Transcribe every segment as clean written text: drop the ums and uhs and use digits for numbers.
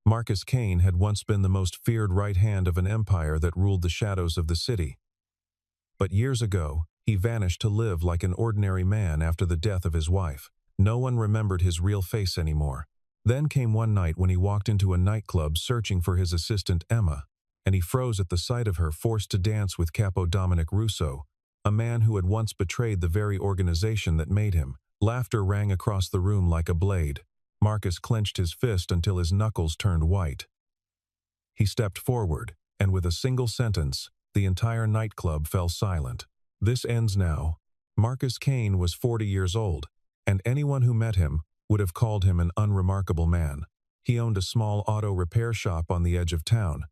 Marcus Kane had once been the most feared right hand of an empire that ruled the shadows of the city. But years ago, he vanished to live like an ordinary man after the death of his wife. No one remembered his real face anymore. Then came one night when he walked into a nightclub searching for his assistant Emma, and he froze at the sight of her forced to dance with Capo Dominic Russo, a man who had once betrayed the very organization that made him. Laughter rang across the room like a blade. Marcus clenched his fist until his knuckles turned white. He stepped forward, and with a single sentence, the entire nightclub fell silent. "This ends now." Marcus Kane was 40 years old, and anyone who met him would have called him an unremarkable man. He owned a small auto repair shop on the edge of town,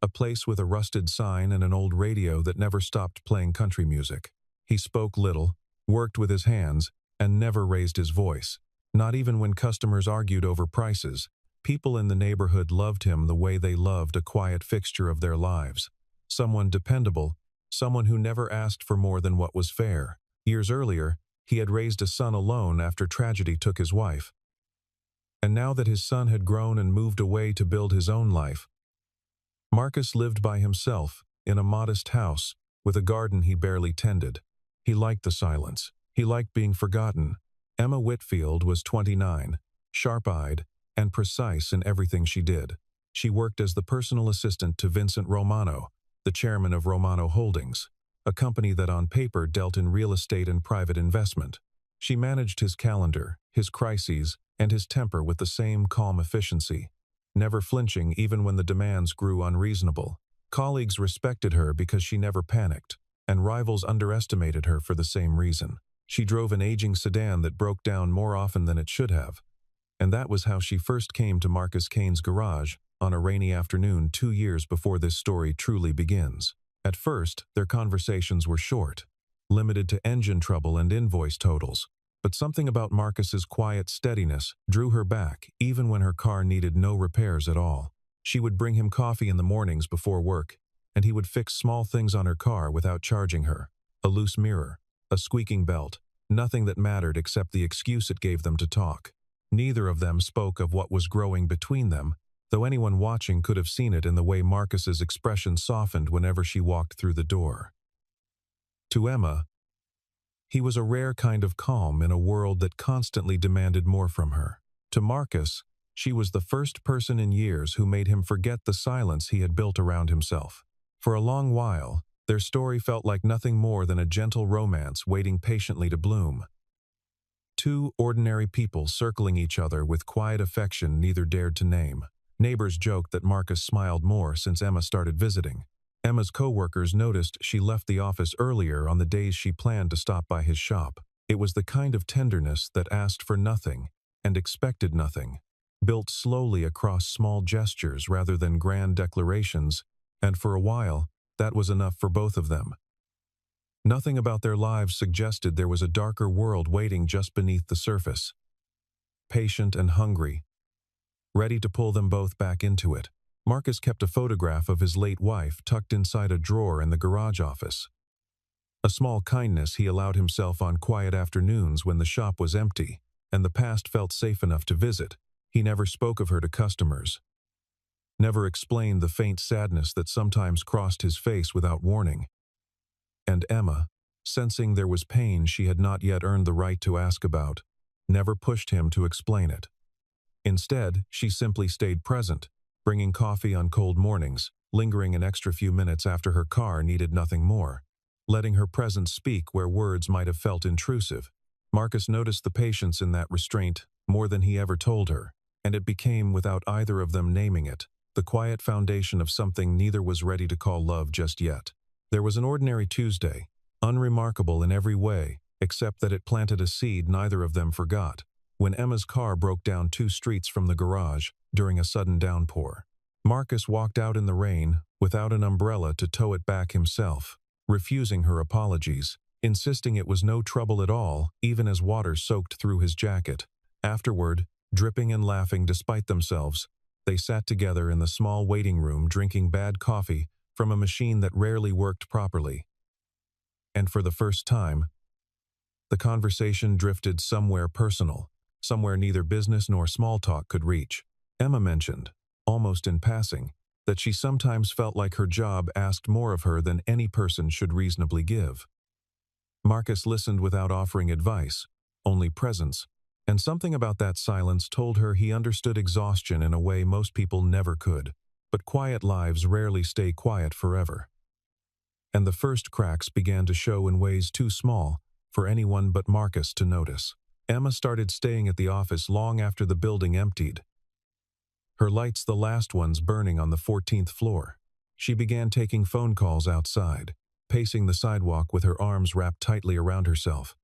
a place with a rusted sign and an old radio that never stopped playing country music. He spoke little, worked with his hands, and never raised his voice. Not even when customers argued over prices. People in the neighborhood loved him the way they loved a quiet fixture of their lives. Someone dependable, someone who never asked for more than what was fair. Years earlier, he had raised a son alone after tragedy took his wife. And now that his son had grown and moved away to build his own life, Marcus lived by himself, in a modest house, with a garden he barely tended. He liked the silence. He liked being forgotten. Emma Whitfield was 29, sharp-eyed, and precise in everything she did. She worked as the personal assistant to Vincent Romano, the chairman of Romano Holdings, a company that on paper dealt in real estate and private investment. She managed his calendar, his crises, and his temper with the same calm efficiency, never flinching even when the demands grew unreasonable. Colleagues respected her because she never panicked, and rivals underestimated her for the same reason. She drove an aging sedan that broke down more often than it should have, and that was how she first came to Marcus Kane's garage on a rainy afternoon 2 years before this story truly begins. At first, their conversations were short, limited to engine trouble and invoice totals, but something about Marcus's quiet steadiness drew her back even when her car needed no repairs at all. She would bring him coffee in the mornings before work, and he would fix small things on her car without charging her: a loose mirror, a squeaking belt, nothing that mattered except the excuse it gave them to talk. Neither of them spoke of what was growing between them, though anyone watching could have seen it in the way Marcus's expression softened whenever she walked through the door. To Emma, he was a rare kind of calm in a world that constantly demanded more from her. To Marcus, she was the first person in years who made him forget the silence he had built around himself. For a long while, their story felt like nothing more than a gentle romance waiting patiently to bloom. Two ordinary people circling each other with quiet affection neither dared to name. Neighbors joked that Marcus smiled more since Emma started visiting. Emma's co-workers noticed she left the office earlier on the days she planned to stop by his shop. It was the kind of tenderness that asked for nothing and expected nothing, built slowly across small gestures rather than grand declarations, and for a while, that was enough for both of them. Nothing about their lives suggested there was a darker world waiting just beneath the surface. Patient and hungry, ready to pull them both back into it. Marcus kept a photograph of his late wife tucked inside a drawer in the garage office. A small kindness he allowed himself on quiet afternoons when the shop was empty, and the past felt safe enough to visit. He never spoke of her to customers, never explained the faint sadness that sometimes crossed his face without warning. And Emma, sensing there was pain she had not yet earned the right to ask about, never pushed him to explain it. Instead, she simply stayed present, bringing coffee on cold mornings, lingering an extra few minutes after her car needed nothing more, letting her presence speak where words might have felt intrusive. Marcus noticed the patience in that restraint more than he ever told her, and it became, without either of them naming it, the quiet foundation of something neither was ready to call love just yet. There was an ordinary Tuesday, unremarkable in every way, except that it planted a seed neither of them forgot, when Emma's car broke down 2 streets from the garage during a sudden downpour. Marcus walked out in the rain, without an umbrella to tow it back himself, refusing her apologies, insisting it was no trouble at all, even as water soaked through his jacket. Afterward, dripping and laughing despite themselves, they sat together in the small waiting room drinking bad coffee from a machine that rarely worked properly. And for the first time, the conversation drifted somewhere personal, somewhere neither business nor small talk could reach. Emma mentioned, almost in passing, that she sometimes felt like her job asked more of her than any person should reasonably give. Marcus listened without offering advice, only presence, and something about that silence told her he understood exhaustion in a way most people never could. But quiet lives rarely stay quiet forever. And the first cracks began to show in ways too small for anyone but Marcus to notice. Emma started staying at the office long after the building emptied, her lights the last ones burning on the 14th floor. She began taking phone calls outside, pacing the sidewalk with her arms wrapped tightly around herself,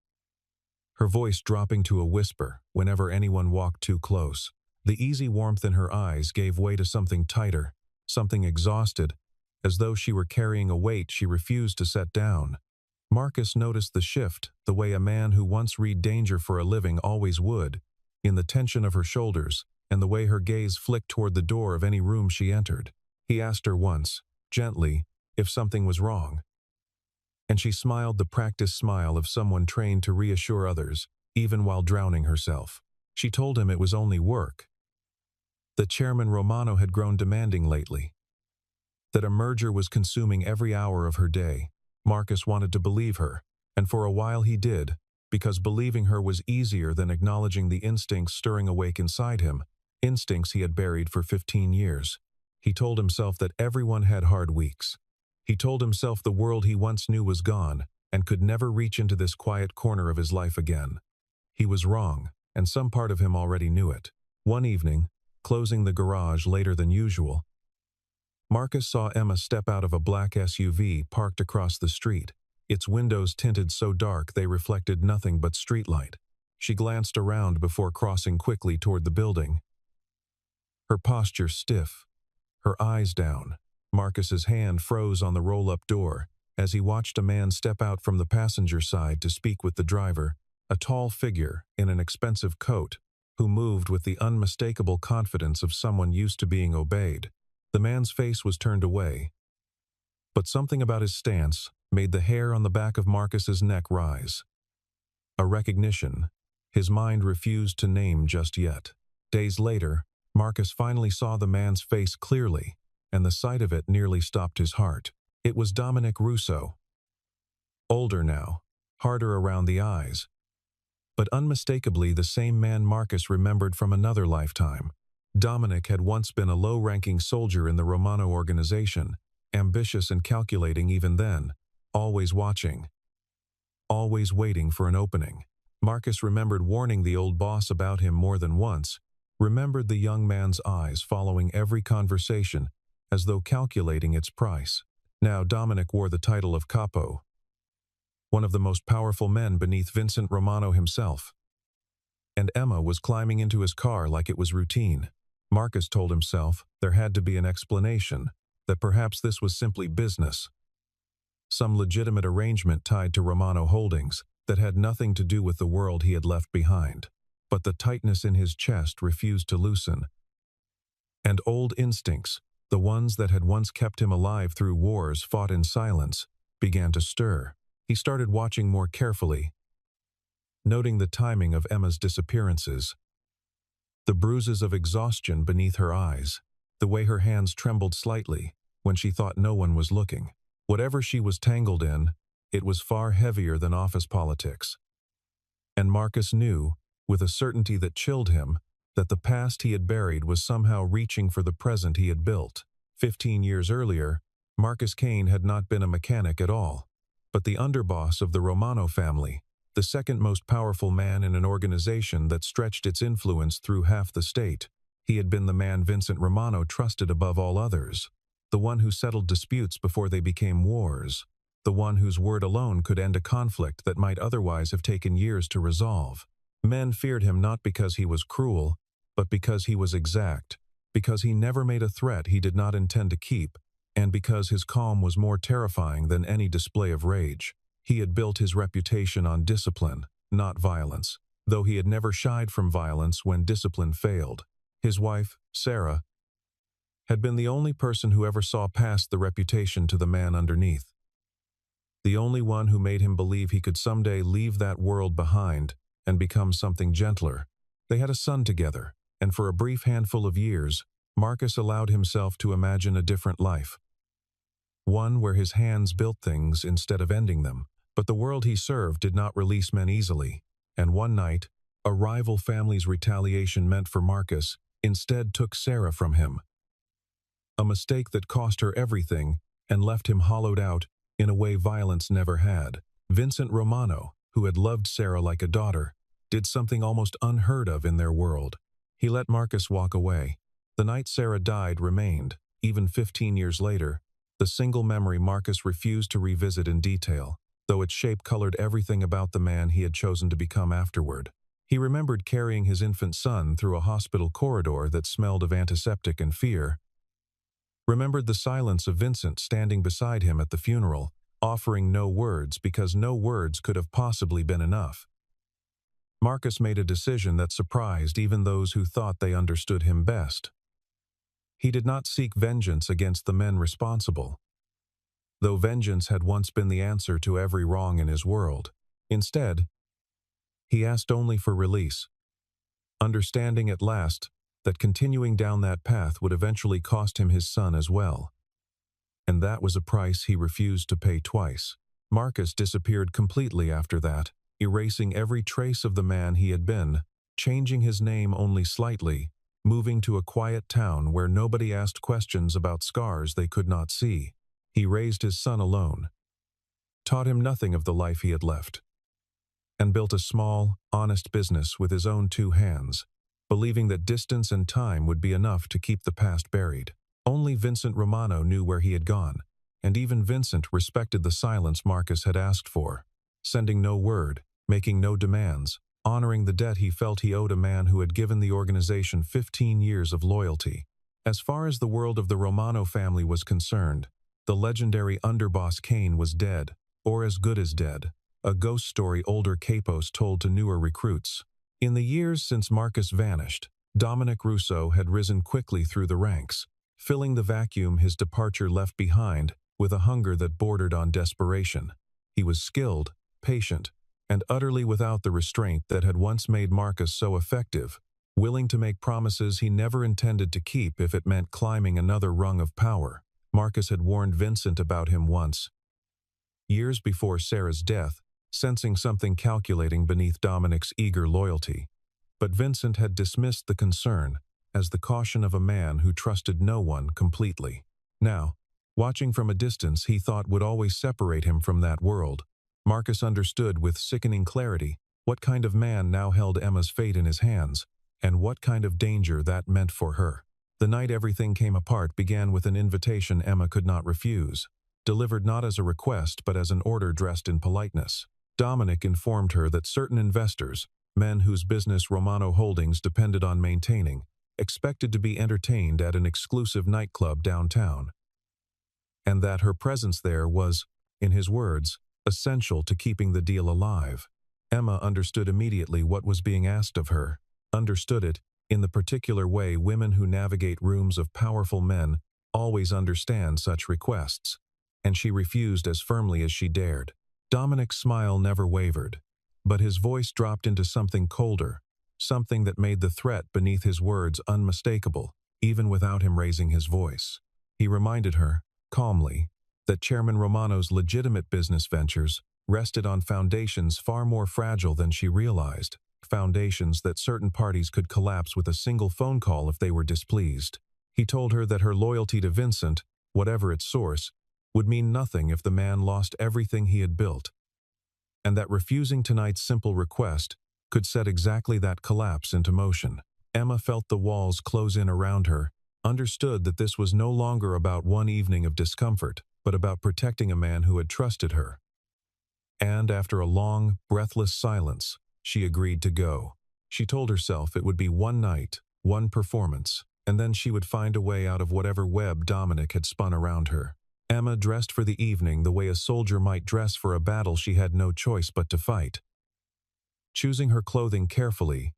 her voice dropping to a whisper whenever anyone walked too close. The easy warmth in her eyes gave way to something tighter, something exhausted, as though she were carrying a weight she refused to set down. Marcus noticed the shift, the way a man who once read danger for a living always would, in the tension of her shoulders, and the way her gaze flicked toward the door of any room she entered. He asked her once, gently, if something was wrong. And she smiled the practiced smile of someone trained to reassure others, even while drowning herself. She told him it was only work. That Chairman Romano had grown demanding lately. That a merger was consuming every hour of her day. Marcus wanted to believe her, and for a while he did, because believing her was easier than acknowledging the instincts stirring awake inside him, instincts he had buried for 15 years. He told himself that everyone had hard weeks. He told himself the world he once knew was gone, and could never reach into this quiet corner of his life again. He was wrong, and some part of him already knew it. One evening, closing the garage later than usual, Marcus saw Emma step out of a black SUV parked across the street, its windows tinted so dark they reflected nothing but streetlight. She glanced around before crossing quickly toward the building, her posture stiff, her eyes down. Marcus's hand froze on the roll-up door as he watched a man step out from the passenger side to speak with the driver, a tall figure in an expensive coat, who moved with the unmistakable confidence of someone used to being obeyed. The man's face was turned away, but something about his stance made the hair on the back of Marcus's neck rise. A recognition his mind refused to name just yet. Days later, Marcus finally saw the man's face clearly, and the sight of it nearly stopped his heart. It was Dominic Russo. Older now, harder around the eyes, but unmistakably the same man Marcus remembered from another lifetime. Dominic had once been a low-ranking soldier in the Romano organization, ambitious and calculating even then, always watching, always waiting for an opening. Marcus remembered warning the old boss about him more than once, remembered the young man's eyes following every conversation as though calculating its price. Now Dominic wore the title of Capo, one of the most powerful men beneath Vincent Romano himself. And Emma was climbing into his car like it was routine. Marcus told himself there had to be an explanation, that perhaps this was simply business. Some legitimate arrangement tied to Romano Holdings that had nothing to do with the world he had left behind. But the tightness in his chest refused to loosen. And old instincts, the ones that had once kept him alive through wars fought in silence, began to stir. He started watching more carefully, noting the timing of Emma's disappearances, the bruises of exhaustion beneath her eyes, the way her hands trembled slightly when she thought no one was looking. Whatever she was tangled in, it was far heavier than office politics. And Marcus knew, with a certainty that chilled him, that the past he had buried was somehow reaching for the present he had built. 15 years earlier, Marcus Kane had not been a mechanic at all, but the underboss of the Romano family, the second most powerful man in an organization that stretched its influence through half the state. He had been the man Vincent Romano trusted above all others, the one who settled disputes before they became wars, the one whose word alone could end a conflict that might otherwise have taken years to resolve. Men feared him not because he was cruel, but because he was exact, because he never made a threat he did not intend to keep, and because his calm was more terrifying than any display of rage. He had built his reputation on discipline, not violence, though he had never shied from violence when discipline failed. His wife, Sarah, had been the only person who ever saw past the reputation to the man underneath. The only one who made him believe he could someday leave that world behind and become something gentler. They had a son together, and for a brief handful of years, Marcus allowed himself to imagine a different life. One where his hands built things instead of ending them. But the world he served did not release men easily, and one night, a rival family's retaliation meant for Marcus instead took Sarah from him. A mistake that cost her everything and left him hollowed out in a way violence never had. Vincent Romano, who had loved Sarah like a daughter, did something almost unheard of in their world. He let Marcus walk away. The night Sarah died remained, even 15 years later, the single memory Marcus refused to revisit in detail, though its shape colored everything about the man he had chosen to become afterward. He remembered carrying his infant son through a hospital corridor that smelled of antiseptic and fear, remembered the silence of Vincent standing beside him at the funeral, offering no words because no words could have possibly been enough. Marcus made a decision that surprised even those who thought they understood him best. He did not seek vengeance against the men responsible, though vengeance had once been the answer to every wrong in his world. Instead, he asked only for release, understanding at last that continuing down that path would eventually cost him his son as well. And that was a price he refused to pay twice. Marcus disappeared completely after that, erasing every trace of the man he had been, changing his name only slightly, moving to a quiet town where nobody asked questions about scars they could not see. He raised his son alone, taught him nothing of the life he had left, and built a small, honest business with his own two hands, believing that distance and time would be enough to keep the past buried. Only Vincent Romano knew where he had gone, and even Vincent respected the silence Marcus had asked for, sending no word, making no demands, honoring the debt he felt he owed a man who had given the organization 15 years of loyalty. As far as the world of the Romano family was concerned, the legendary underboss Kane was dead, or as good as dead, a ghost story older Capos told to newer recruits. In the years since Marcus vanished, Dominic Russo had risen quickly through the ranks, filling the vacuum his departure left behind with a hunger that bordered on desperation. He was skilled, patient, and utterly without the restraint that had once made Marcus so effective, willing to make promises he never intended to keep if it meant climbing another rung of power. Marcus had warned Vincent about him once, years before Sarah's death, sensing something calculating beneath Dominic's eager loyalty. But Vincent had dismissed the concern as the caution of a man who trusted no one completely. Now, watching from a distance he thought would always separate him from that world, Marcus understood with sickening clarity what kind of man now held Emma's fate in his hands, and what kind of danger that meant for her. The night everything came apart began with an invitation Emma could not refuse, delivered not as a request but as an order dressed in politeness. Dominic informed her that certain investors, men whose business Romano Holdings depended on maintaining, expected to be entertained at an exclusive nightclub downtown, and that her presence there was, in his words, essential to keeping the deal alive. Emma understood immediately what was being asked of her, understood it in the particular way women who navigate rooms of powerful men always understand such requests, and she refused as firmly as she dared. Dominic's smile never wavered, but his voice dropped into something colder, something that made the threat beneath his words unmistakable, even without him raising his voice. He reminded her, calmly, that Chairman Romano's legitimate business ventures rested on foundations far more fragile than she realized, foundations that certain parties could collapse with a single phone call if they were displeased. He told her that her loyalty to Vincent, whatever its source, would mean nothing if the man lost everything he had built, and that refusing tonight's simple request could set exactly that collapse into motion. Emma felt the walls close in around her, understood that this was no longer about one evening of discomfort, but about protecting a man who had trusted her. And after a long, breathless silence, she agreed to go. She told herself it would be one night, one performance, and then she would find a way out of whatever web Dominic had spun around her. Emma dressed for the evening the way a soldier might dress for a battle she had no choice but to fight. Choosing her clothing carefully,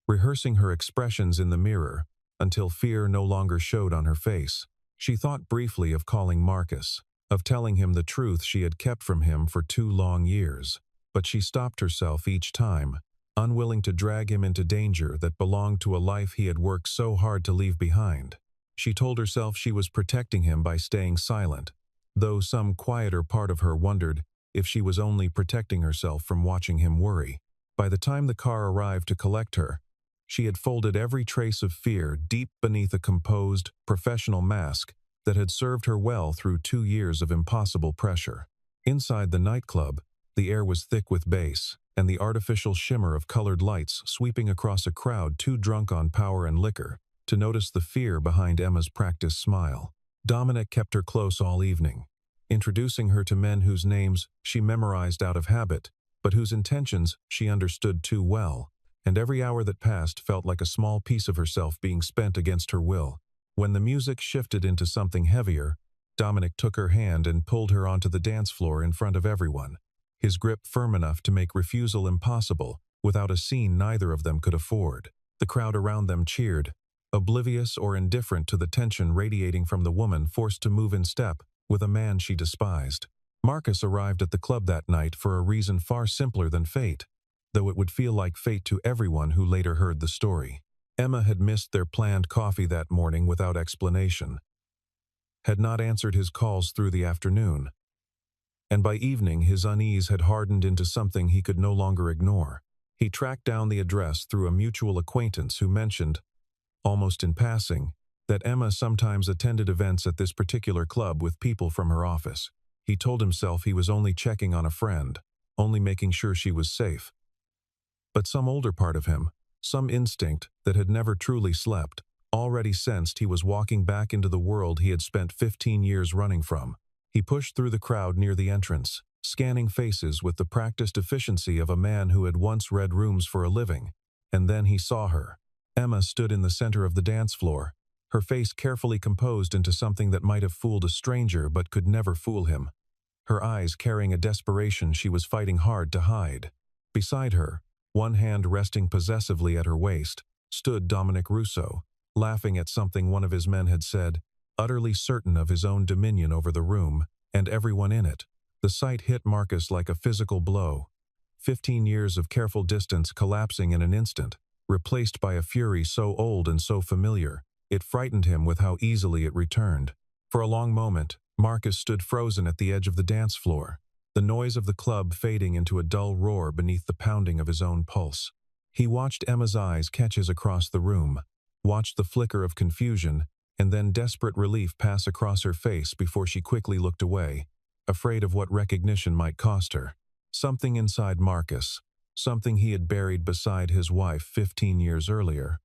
rehearsing her expressions in the mirror until fear no longer showed on her face. She thought briefly of calling Marcus, of telling him the truth she had kept from him for 2 long years, but she stopped herself each time, unwilling to drag him into danger that belonged to a life he had worked so hard to leave behind. She told herself she was protecting him by staying silent, though some quieter part of her wondered if she was only protecting herself from watching him worry. By the time the car arrived to collect her, she had folded every trace of fear deep beneath a composed, professional mask that had served her well through 2 years of impossible pressure. Inside the nightclub, the air was thick with bass, and the artificial shimmer of colored lights sweeping across a crowd too drunk on power and liquor to notice the fear behind Emma's practiced smile. Dominic kept her close all evening, introducing her to men whose names she memorized out of habit, but whose intentions she understood too well, and every hour that passed felt like a small piece of herself being spent against her will. When the music shifted into something heavier, Dominic took her hand and pulled her onto the dance floor in front of everyone, his grip firm enough to make refusal impossible without a scene neither of them could afford. The crowd around them cheered, oblivious or indifferent to the tension radiating from the woman forced to move in step with a man she despised. Marcus arrived at the club that night for a reason far simpler than fate, though it would feel like fate to everyone who later heard the story. Emma had missed their planned coffee that morning without explanation, had not answered his calls through the afternoon, and by evening his unease had hardened into something he could no longer ignore. He tracked down the address through a mutual acquaintance who mentioned, almost in passing, that Emma sometimes attended events at this particular club with people from her office. He told himself he was only checking on a friend, only making sure she was safe. But some older part of him, some instinct that had never truly slept, already sensed he was walking back into the world he had spent 15 years running from. He pushed through the crowd near the entrance, scanning faces with the practiced efficiency of a man who had once read rooms for a living. And then he saw her. Emma stood in the center of the dance floor, her face carefully composed into something that might have fooled a stranger but could never fool him, her eyes carrying a desperation she was fighting hard to hide. Beside her, one hand resting possessively at her waist, stood Dominic Russo, laughing at something one of his men had said, utterly certain of his own dominion over the room and everyone in it. The sight hit Marcus like a physical blow. 15 years of careful distance collapsing in an instant, replaced by a fury so old and so familiar, it frightened him with how easily it returned. For a long moment, Marcus stood frozen at the edge of the dance floor, the noise of the club fading into a dull roar beneath the pounding of his own pulse. He watched Emma's eyes catch his across the room, watched the flicker of confusion, and then desperate relief pass across her face before she quickly looked away, afraid of what recognition might cost her. Something inside Marcus, something he had buried beside his wife 15 years earlier,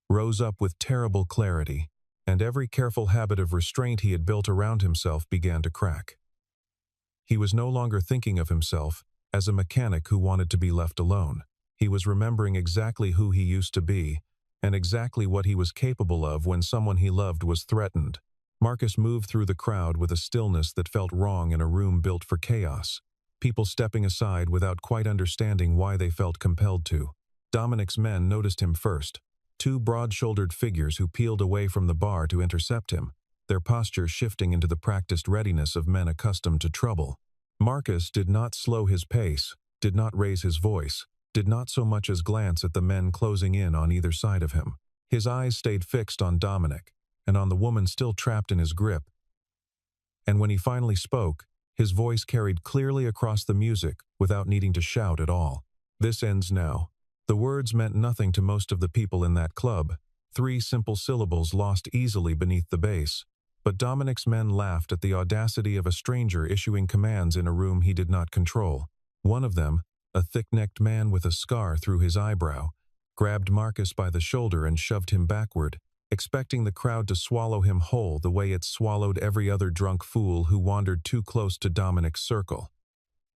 rose up with terrible clarity, and every careful habit of restraint he had built around himself began to crack. He was no longer thinking of himself as a mechanic who wanted to be left alone. He was remembering exactly who he used to be, and exactly what he was capable of when someone he loved was threatened. Marcus moved through the crowd with a stillness that felt wrong in a room built for chaos, people stepping aside without quite understanding why they felt compelled to. Dominic's men noticed him first, two broad-shouldered figures who peeled away from the bar to intercept him, their posture shifting into the practiced readiness of men accustomed to trouble. Marcus did not slow his pace, did not raise his voice, did not so much as glance at the men closing in on either side of him. His eyes stayed fixed on Dominic, and on the woman still trapped in his grip. And when he finally spoke, his voice carried clearly across the music without needing to shout at all. "This ends now." The words meant nothing to most of the people in that club, 3 simple syllables lost easily beneath the bass. But Dominic's men laughed at the audacity of a stranger issuing commands in a room he did not control. One of them, a thick-necked man with a scar through his eyebrow, grabbed Marcus by the shoulder and shoved him backward, expecting the crowd to swallow him whole the way it swallowed every other drunk fool who wandered too close to Dominic's circle.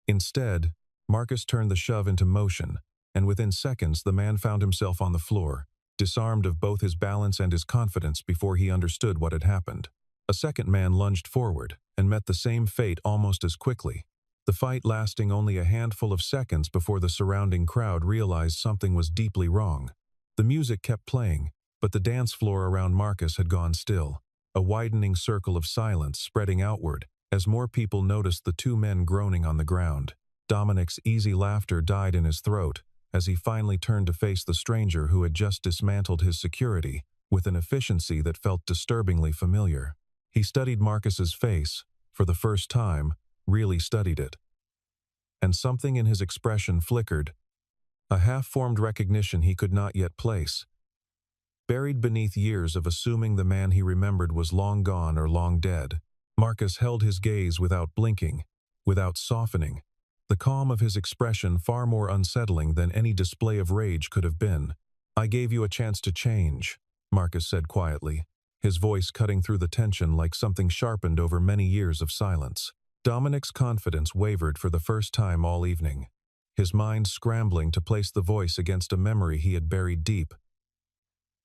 Instead, Marcus turned the shove into motion, and within seconds the man found himself on the floor, disarmed of both his balance and his confidence before he understood what had happened. A second man lunged forward and met the same fate almost as quickly, the fight lasting only a handful of seconds before the surrounding crowd realized something was deeply wrong. The music kept playing, but the dance floor around Marcus had gone still, a widening circle of silence spreading outward as more people noticed the 2 men groaning on the ground. Dominic's easy laughter died in his throat, as he finally turned to face the stranger who had just dismantled his security with an efficiency that felt disturbingly familiar. He studied Marcus's face, for the first time, really studied it. And something in his expression flickered, a half-formed recognition he could not yet place. Buried beneath years of assuming the man he remembered was long gone or long dead, Marcus held his gaze without blinking, without softening, the calm of his expression far more unsettling than any display of rage could have been. "I gave you a chance to change," Marcus said quietly, his voice cutting through the tension like something sharpened over many years of silence. Dominic's confidence wavered for the first time all evening, his mind scrambling to place the voice against a memory he had buried deep.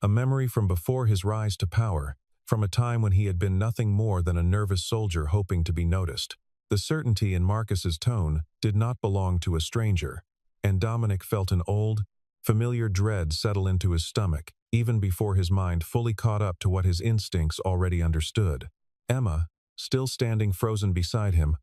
A memory from before his rise to power, from a time when he had been nothing more than a nervous soldier hoping to be noticed. The certainty in Marcus's tone did not belong to a stranger, and Dominic felt an old, familiar dread settle into his stomach, even before his mind fully caught up to what his instincts already understood. Emma, still standing frozen beside him,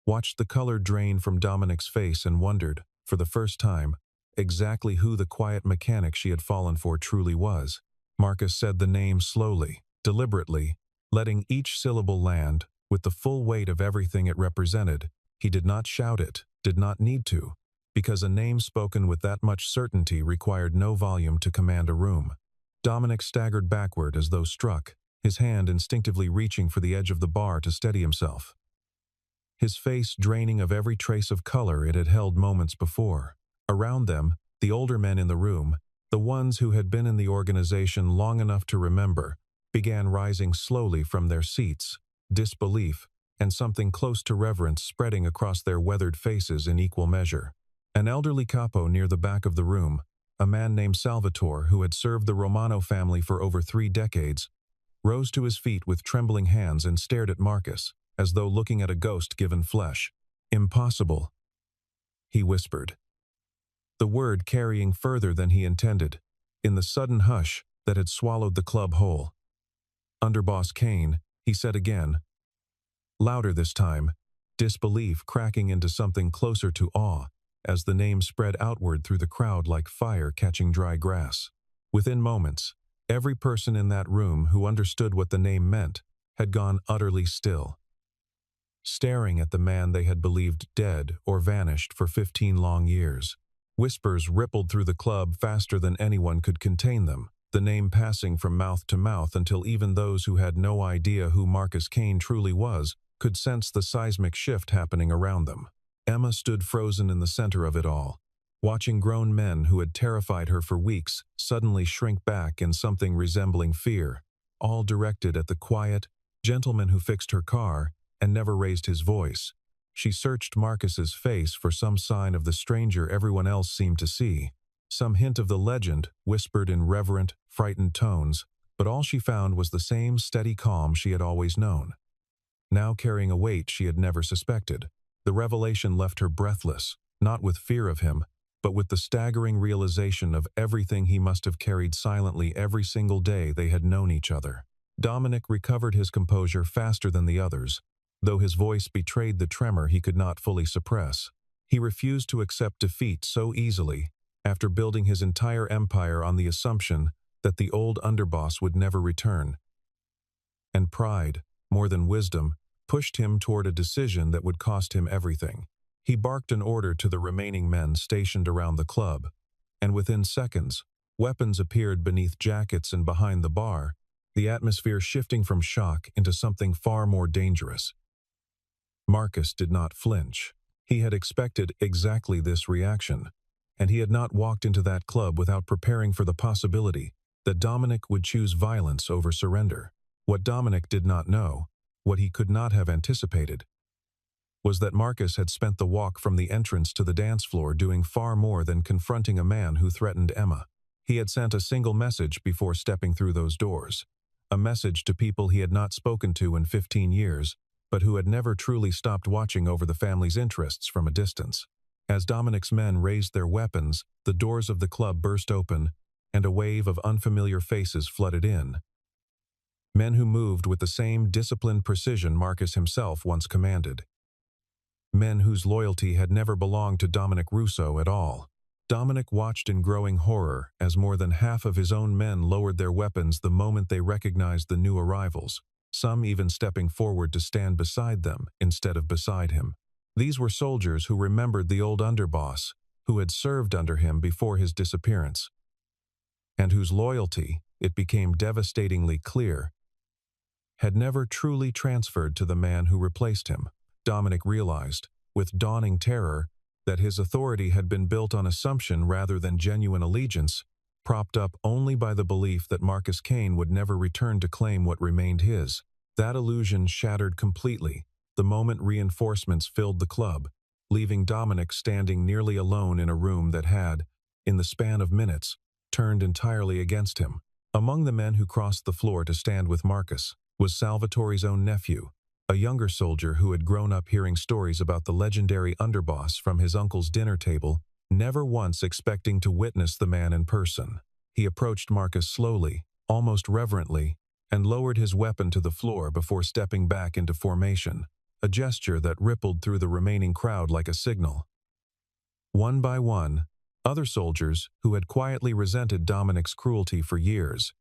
watched the color drain from Dominic's face and wondered, for the first time, exactly who the quiet mechanic she had fallen for truly was. Marcus said the name slowly, deliberately, letting each syllable land with the full weight of everything it represented. He did not shout it, did not need to, because a name spoken with that much certainty required no volume to command a room. Dominic staggered backward as though struck, his hand instinctively reaching for the edge of the bar to steady himself. His face draining of every trace of color it had held moments before. Around them, the older men in the room, the ones who had been in the organization long enough to remember, began rising slowly from their seats, disbelief and something close to reverence spreading across their weathered faces in equal measure. An elderly capo near the back of the room, a man named Salvatore who had served the Romano family for over 3 decades, rose to his feet with trembling hands and stared at Marcus, as though looking at a ghost given flesh. "Impossible," he whispered, the word carrying further than he intended, in the sudden hush that had swallowed the club whole. "Underboss Kane," he said again, louder this time, disbelief cracking into something closer to awe, as the name spread outward through the crowd like fire catching dry grass. Within moments, every person in that room who understood what the name meant had gone utterly still, staring at the man they had believed dead or vanished for 15 long years. Whispers rippled through the club faster than anyone could contain them, the name passing from mouth to mouth until even those who had no idea who Marcus Kane truly was could sense the seismic shift happening around them. Emma stood frozen in the center of it all, watching grown men who had terrified her for weeks suddenly shrink back in something resembling fear, all directed at the quiet gentleman who fixed her car and never raised his voice. She searched Marcus's face for some sign of the stranger everyone else seemed to see, some hint of the legend whispered in reverent, frightened tones, but all she found was the same steady calm she had always known, now carrying a weight she had never suspected. The revelation left her breathless, not with fear of him, but with the staggering realization of everything he must have carried silently every single day they had known each other. Dominic recovered his composure faster than the others, though his voice betrayed the tremor he could not fully suppress. He refused to accept defeat so easily, after building his entire empire on the assumption that the old underboss would never return. And pride, more than wisdom, pushed him toward a decision that would cost him everything. He barked an order to the remaining men stationed around the club, and within seconds, weapons appeared beneath jackets and behind the bar, the atmosphere shifting from shock into something far more dangerous. Marcus did not flinch. He had expected exactly this reaction, and he had not walked into that club without preparing for the possibility that Dominic would choose violence over surrender. What Dominic did not know, what he could not have anticipated, was that Marcus had spent the walk from the entrance to the dance floor doing far more than confronting a man who threatened Emma. He had sent a single message before stepping through those doors, a message to people he had not spoken to in 15 years, but who had never truly stopped watching over the family's interests from a distance. As Dominic's men raised their weapons, the doors of the club burst open, and a wave of unfamiliar faces flooded in. Men who moved with the same disciplined precision Marcus himself once commanded. Men whose loyalty had never belonged to Dominic Russo at all. Dominic watched in growing horror as more than half of his own men lowered their weapons the moment they recognized the new arrivals, some even stepping forward to stand beside them instead of beside him. These were soldiers who remembered the old underboss, who had served under him before his disappearance, and whose loyalty, it became devastatingly clear, had never truly transferred to the man who replaced him. Dominic realized, with dawning terror, that his authority had been built on assumption rather than genuine allegiance, propped up only by the belief that Marcus Kane would never return to claim what remained his. That illusion shattered completely the moment reinforcements filled the club, leaving Dominic standing nearly alone in a room that had, in the span of minutes, turned entirely against him. Among the men who crossed the floor to stand with Marcus was Salvatore's own nephew, a younger soldier who had grown up hearing stories about the legendary underboss from his uncle's dinner table, never once expecting to witness the man in person. He approached Marcus slowly, almost reverently, and lowered his weapon to the floor before stepping back into formation, a gesture that rippled through the remaining crowd like a signal. One by one, other soldiers, who had quietly resented Dominic's cruelty for years,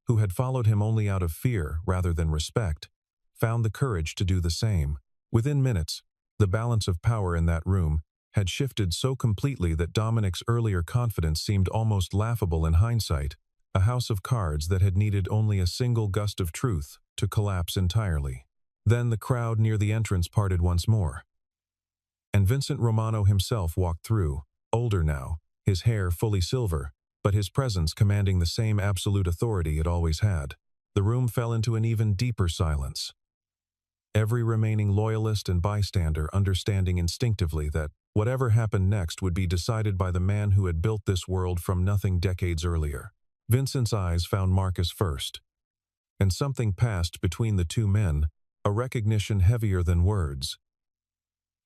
who had followed him only out of fear rather than respect, found the courage to do the same. Within minutes, the balance of power in that room had shifted so completely that Dominic's earlier confidence seemed almost laughable in hindsight, a house of cards that had needed only a single gust of truth to collapse entirely. Then the crowd near the entrance parted once more, and Vincent Romano himself walked through, older now, his hair fully silver, but his presence commanding the same absolute authority it always had. The room fell into an even deeper silence, every remaining loyalist and bystander understanding instinctively that whatever happened next would be decided by the man who had built this world from nothing decades earlier. Vincent's eyes found Marcus first, and something passed between the two men, a recognition heavier than words.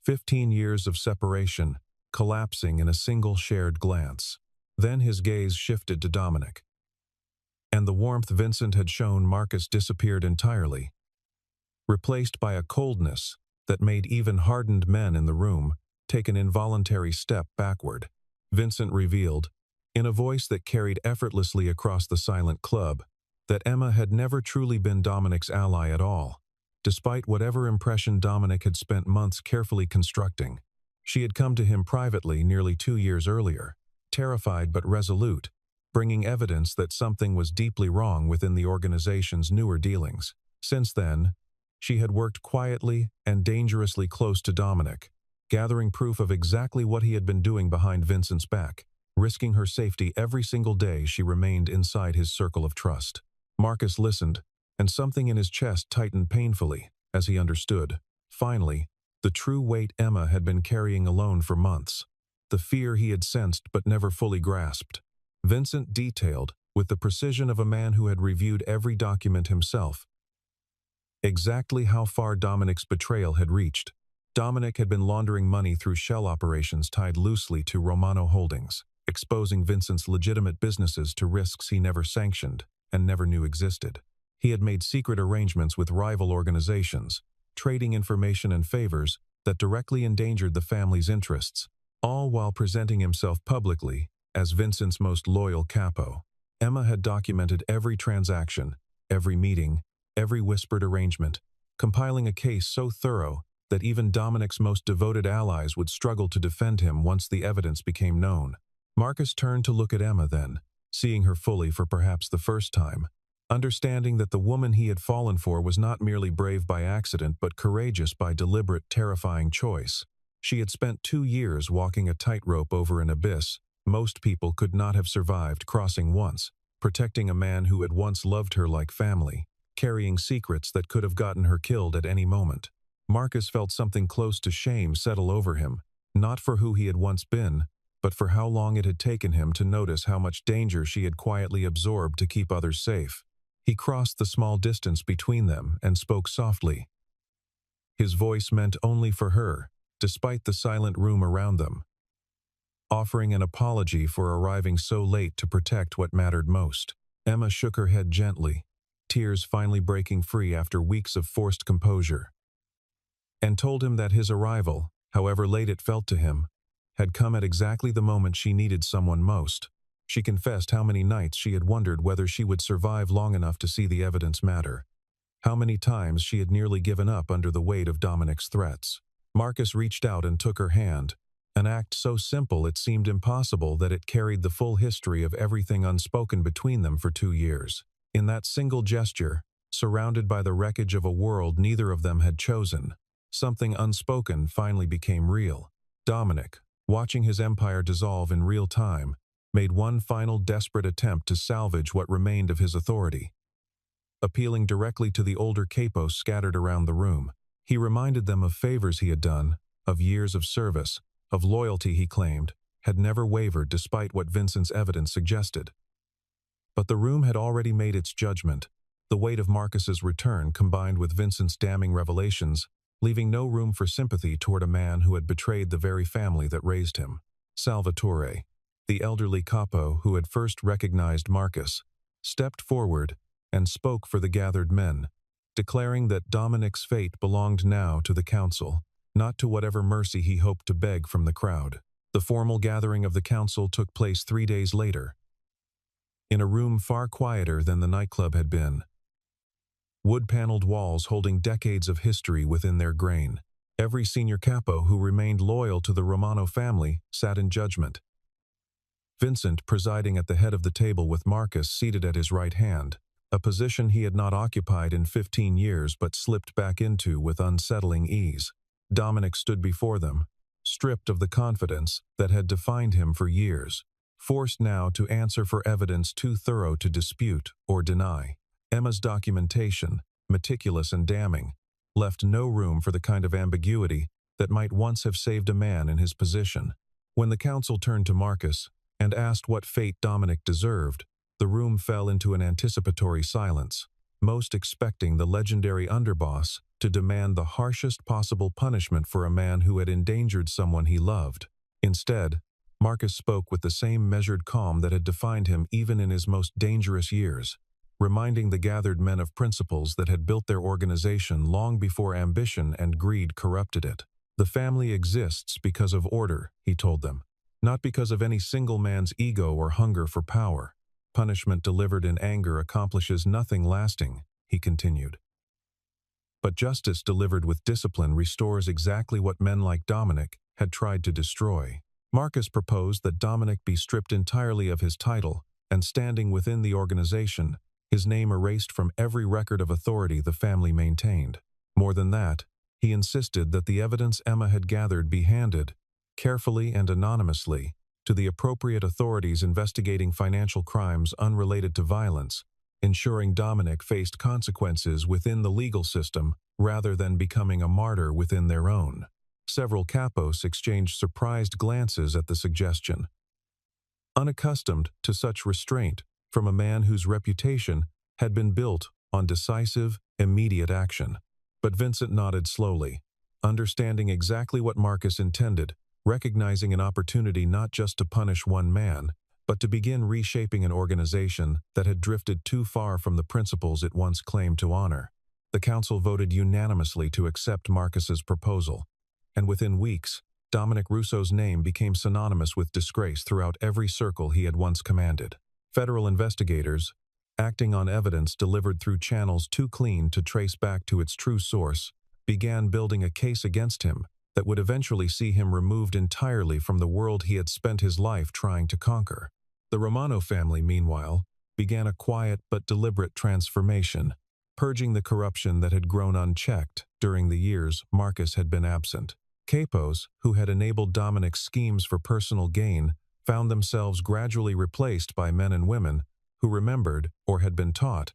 15 years of separation, collapsing in a single shared glance. Then his gaze shifted to Dominic, and the warmth Vincent had shown Marcus disappeared entirely, replaced by a coldness that made even hardened men in the room take an involuntary step backward. Vincent revealed, in a voice that carried effortlessly across the silent club, that Emma had never truly been Dominic's ally at all, despite whatever impression Dominic had spent months carefully constructing. She had come to him privately nearly 2 years earlier, terrified but resolute, bringing evidence that something was deeply wrong within the organization's newer dealings. Since then, she had worked quietly and dangerously close to Dominic, gathering proof of exactly what he had been doing behind Vincent's back, risking her safety every single day she remained inside his circle of trust. Marcus listened, and something in his chest tightened painfully as he understood, finally, the true weight Emma had been carrying alone for months, the fear he had sensed but never fully grasped. Vincent detailed, with the precision of a man who had reviewed every document himself, exactly how far Dominic's betrayal had reached. Dominic had been laundering money through shell operations tied loosely to Romano Holdings, exposing Vincent's legitimate businesses to risks he never sanctioned and never knew existed. He had made secret arrangements with rival organizations, trading information and favors that directly endangered the family's interests, all while presenting himself publicly as Vincent's most loyal capo. Emma had documented every transaction, every meeting, every whispered arrangement, compiling a case so thorough that even Dominic's most devoted allies would struggle to defend him once the evidence became known. Marcus turned to look at Emma then, seeing her fully for perhaps the first time, understanding that the woman he had fallen for was not merely brave by accident but courageous by deliberate, terrifying choice. She had spent 2 years walking a tightrope over an abyss most people could not have survived crossing once, protecting a man who had once loved her like family, carrying secrets that could have gotten her killed at any moment. Marcus felt something close to shame settle over him, not for who he had once been, but for how long it had taken him to notice how much danger she had quietly absorbed to keep others safe. He crossed the small distance between them and spoke softly. His voice meant only for her, despite the silent room around them, offering an apology for arriving so late to protect what mattered most. Emma shook her head gently, tears finally breaking free after weeks of forced composure, and told him that his arrival, however late it felt to him, had come at exactly the moment she needed someone most. She confessed how many nights she had wondered whether she would survive long enough to see the evidence matter. How many times she had nearly given up under the weight of Dominic's threats. Marcus reached out and took her hand, an act so simple it seemed impossible that it carried the full history of everything unspoken between them for 2 years. In that single gesture, surrounded by the wreckage of a world neither of them had chosen, something unspoken finally became real. Dominic, watching his empire dissolve in real time, made one final desperate attempt to salvage what remained of his authority. Appealing directly to the older capos scattered around the room, he reminded them of favors he had done, of years of service, of loyalty he claimed, had never wavered despite what Vincent's evidence suggested. But the room had already made its judgment, the weight of Marcus's return combined with Vincent's damning revelations, leaving no room for sympathy toward a man who had betrayed the very family that raised him. Salvatore, the elderly capo who had first recognized Marcus, stepped forward and spoke for the gathered men, declaring that Dominic's fate belonged now to the council, not to whatever mercy he hoped to beg from the crowd. The formal gathering of the council took place 3 days later, in a room far quieter than the nightclub had been. Wood-paneled walls holding decades of history within their grain. Every senior capo who remained loyal to the Romano family sat in judgment. Vincent presiding at the head of the table with Marcus seated at his right hand, a position he had not occupied in 15 years but slipped back into with unsettling ease. Dominic stood before them, stripped of the confidence that had defined him for years, forced now to answer for evidence too thorough to dispute or deny. Emma's documentation, meticulous and damning, left no room for the kind of ambiguity that might once have saved a man in his position. When the council turned to Marcus and asked what fate Dominic deserved, the room fell into an anticipatory silence, most expecting the legendary underboss to demand the harshest possible punishment for a man who had endangered someone he loved. Instead, Marcus spoke with the same measured calm that had defined him even in his most dangerous years, reminding the gathered men of principles that had built their organization long before ambition and greed corrupted it. The family exists because of order, he told them, not because of any single man's ego or hunger for power. Punishment delivered in anger accomplishes nothing lasting, he continued. But justice delivered with discipline restores exactly what men like Dominic had tried to destroy. Marcus proposed that Dominic be stripped entirely of his title, and standing within the organization, his name erased from every record of authority the family maintained. More than that, he insisted that the evidence Emma had gathered be handed, carefully and anonymously, to the appropriate authorities investigating financial crimes unrelated to violence, ensuring Dominic faced consequences within the legal system rather than becoming a martyr within their own. Several capos exchanged surprised glances at the suggestion. Unaccustomed to such restraint from a man whose reputation had been built on decisive, immediate action. But Vincent nodded slowly, understanding exactly what Marcus intended, recognizing an opportunity not just to punish one man, but to begin reshaping an organization that had drifted too far from the principles it once claimed to honor. The council voted unanimously to accept Marcus's proposal, and within weeks, Dominic Russo's name became synonymous with disgrace throughout every circle he had once commanded. Federal investigators, acting on evidence delivered through channels too clean to trace back to its true source, began building a case against him that would eventually see him removed entirely from the world he had spent his life trying to conquer. The Romano family, meanwhile, began a quiet but deliberate transformation, purging the corruption that had grown unchecked during the years Marcus had been absent. Capos, who had enabled Dominic's schemes for personal gain, found themselves gradually replaced by men and women who remembered, or had been taught,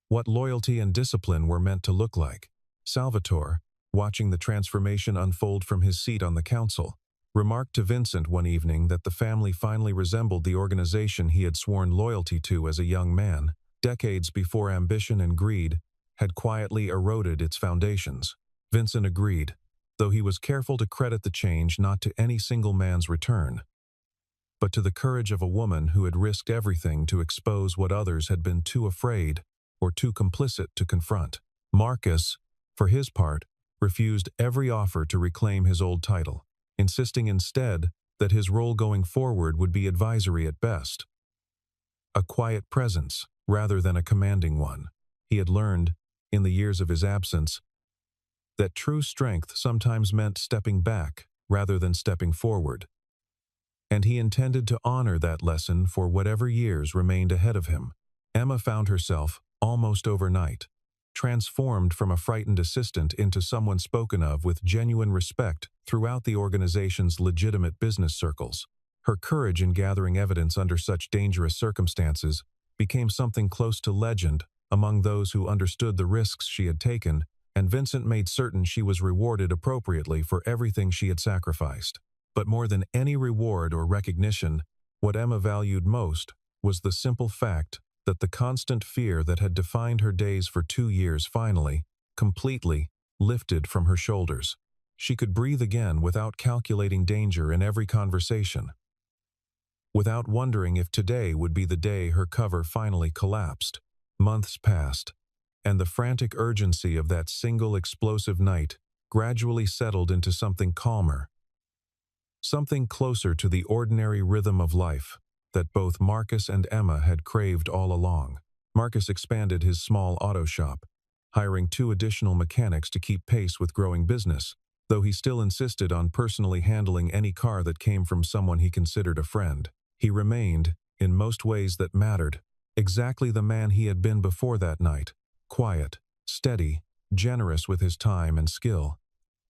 what loyalty and discipline were meant to look like. Salvatore, watching the transformation unfold from his seat on the council, remarked to Vincent one evening that the family finally resembled the organization he had sworn loyalty to as a young man, decades before ambition and greed had quietly eroded its foundations. Vincent agreed, though he was careful to credit the change not to any single man's return, but to the courage of a woman who had risked everything to expose what others had been too afraid or too complicit to confront. Marcus, for his part, refused every offer to reclaim his old title. insisting instead that his role going forward would be advisory at best. A quiet presence, rather than a commanding one. He had learned, in the years of his absence, that true strength sometimes meant stepping back rather than stepping forward. And he intended to honor that lesson for whatever years remained ahead of him. Emma found herself, almost overnight, transformed from a frightened assistant into someone spoken of with genuine respect throughout the organization's legitimate business circles. Her courage in gathering evidence under such dangerous circumstances became something close to legend among those who understood the risks she had taken, and Vincent made certain she was rewarded appropriately for everything she had sacrificed. But more than any reward or recognition, what Emma valued most was the simple fact that the constant fear that had defined her days for 2 years finally, completely, lifted from her shoulders. She could breathe again without calculating danger in every conversation, without wondering if today would be the day her cover finally collapsed. Months passed, and the frantic urgency of that single explosive night gradually settled into something calmer, something closer to the ordinary rhythm of life that both Marcus and Emma had craved all along. Marcus expanded his small auto shop, hiring 2 additional mechanics to keep pace with growing business, though he still insisted on personally handling any car that came from someone he considered a friend. He remained, in most ways that mattered, exactly the man he had been before that night, quiet, steady, generous with his time and skill,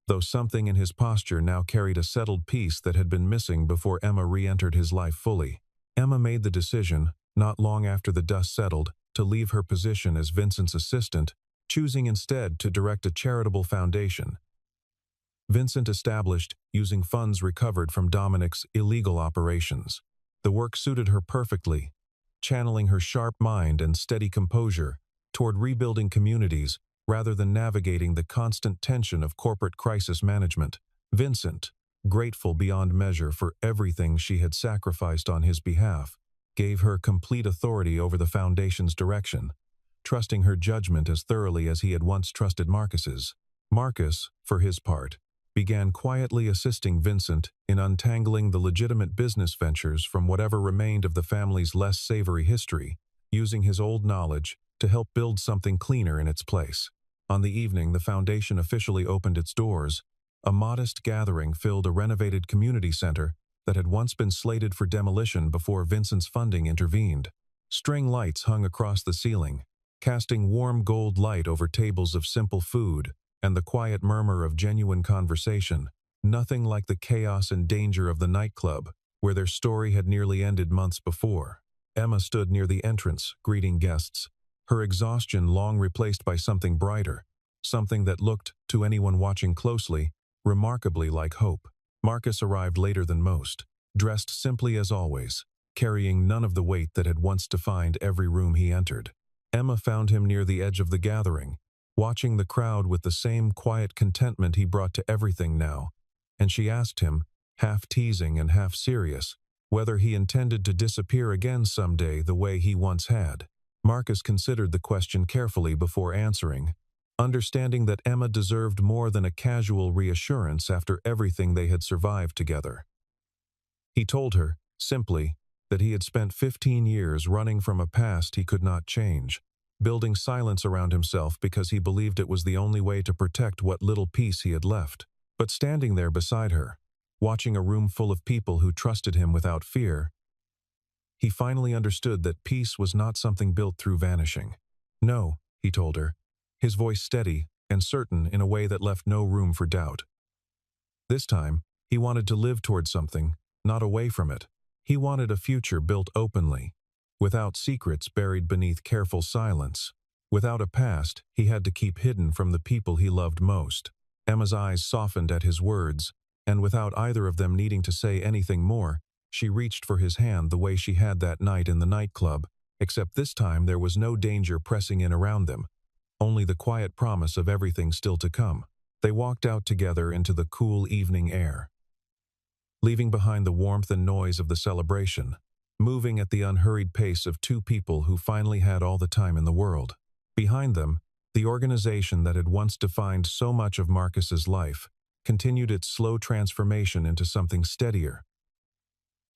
though something in his posture now carried a settled peace that had been missing before Emma re-entered his life fully. Emma made the decision, not long after the dust settled, to leave her position as Vincent's assistant, choosing instead to direct a charitable foundation Vincent established using funds recovered from Dominic's illegal operations. The work suited her perfectly, channeling her sharp mind and steady composure toward rebuilding communities rather than navigating the constant tension of corporate crisis management. Vincent, grateful beyond measure for everything she had sacrificed on his behalf, gave her complete authority over the Foundation's direction, trusting her judgment as thoroughly as he had once trusted Marcus's. Marcus, for his part, began quietly assisting Vincent in untangling the legitimate business ventures from whatever remained of the family's less savory history, using his old knowledge to help build something cleaner in its place. On the evening the Foundation officially opened its doors, a modest gathering filled a renovated community center that had once been slated for demolition before Vincent's funding intervened. String lights hung across the ceiling, casting warm gold light over tables of simple food and the quiet murmur of genuine conversation, nothing like the chaos and danger of the nightclub, where their story had nearly ended months before. Emma stood near the entrance, greeting guests, her exhaustion long replaced by something brighter, something that looked, to anyone watching closely, remarkably like hope. Marcus arrived later than most, dressed simply as always, carrying none of the weight that had once defined every room he entered. Emma found him near the edge of the gathering, watching the crowd with the same quiet contentment he brought to everything now, and she asked him, half teasing and half serious, whether he intended to disappear again someday the way he once had. Marcus considered the question carefully before answering, understanding that Emma deserved more than a casual reassurance after everything they had survived together. He told her, simply, that he had spent 15 years running from a past he could not change, building silence around himself because he believed it was the only way to protect what little peace he had left. But standing there beside her, watching a room full of people who trusted him without fear, he finally understood that peace was not something built through vanishing. No, he told her, his voice steady and certain in a way that left no room for doubt. This time, he wanted to live toward something, not away from it. He wanted a future built openly, without secrets buried beneath careful silence, without a past he had to keep hidden from the people he loved most. Emma's eyes softened at his words, and without either of them needing to say anything more, she reached for his hand the way she had that night in the nightclub, except this time there was no danger pressing in around them, only the quiet promise of everything still to come. They walked out together into the cool evening air, leaving behind the warmth and noise of the celebration, moving at the unhurried pace of 2 people who finally had all the time in the world. Behind them, the organization that had once defined so much of Marcus's life continued its slow transformation into something steadier,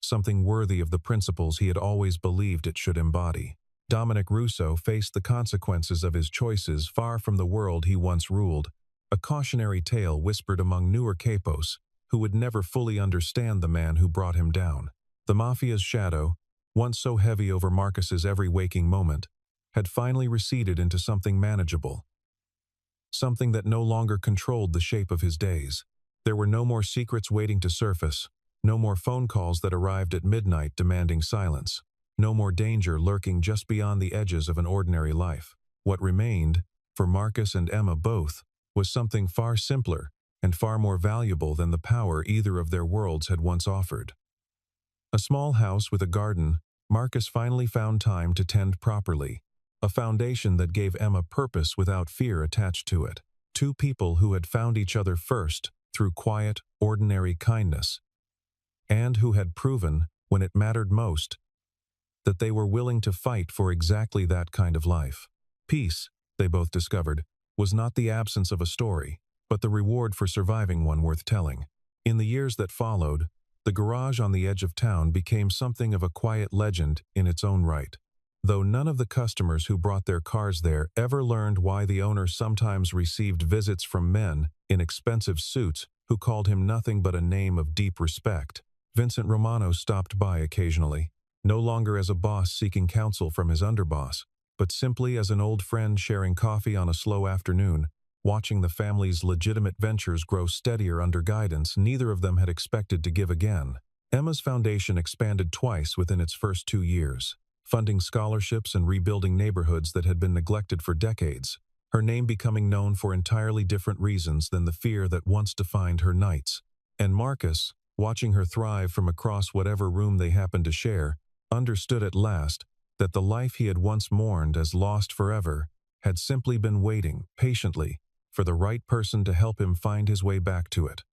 something worthy of the principles he had always believed it should embody. Dominic Russo faced the consequences of his choices far from the world he once ruled, a cautionary tale whispered among newer capos, who would never fully understand the man who brought him down. The Mafia's shadow, once so heavy over Marcus's every waking moment, had finally receded into something manageable, something that no longer controlled the shape of his days. There were no more secrets waiting to surface, no more phone calls that arrived at midnight demanding silence, no more danger lurking just beyond the edges of an ordinary life. What remained, for Marcus and Emma both, was something far simpler and far more valuable than the power either of their worlds had once offered. A small house with a garden, Marcus finally found time to tend properly, a foundation that gave Emma purpose without fear attached to it. Two people who had found each other first through quiet, ordinary kindness, and who had proven, when it mattered most, that they were willing to fight for exactly that kind of life. Peace, they both discovered, was not the absence of a story, but the reward for surviving one worth telling. In the years that followed, the garage on the edge of town became something of a quiet legend in its own right. Though none of the customers who brought their cars there ever learned why the owner sometimes received visits from men in expensive suits who called him nothing but a name of deep respect. Vincent Romano stopped by occasionally, no longer as a boss seeking counsel from his underboss, but simply as an old friend sharing coffee on a slow afternoon, watching the family's legitimate ventures grow steadier under guidance neither of them had expected to give again. Emma's foundation expanded twice within its first 2 years, funding scholarships and rebuilding neighborhoods that had been neglected for decades, her name becoming known for entirely different reasons than the fear that once defined her nights. And Marcus, watching her thrive from across whatever room they happened to share, understood at last that the life he had once mourned as lost forever had simply been waiting, patiently, for the right person to help him find his way back to it.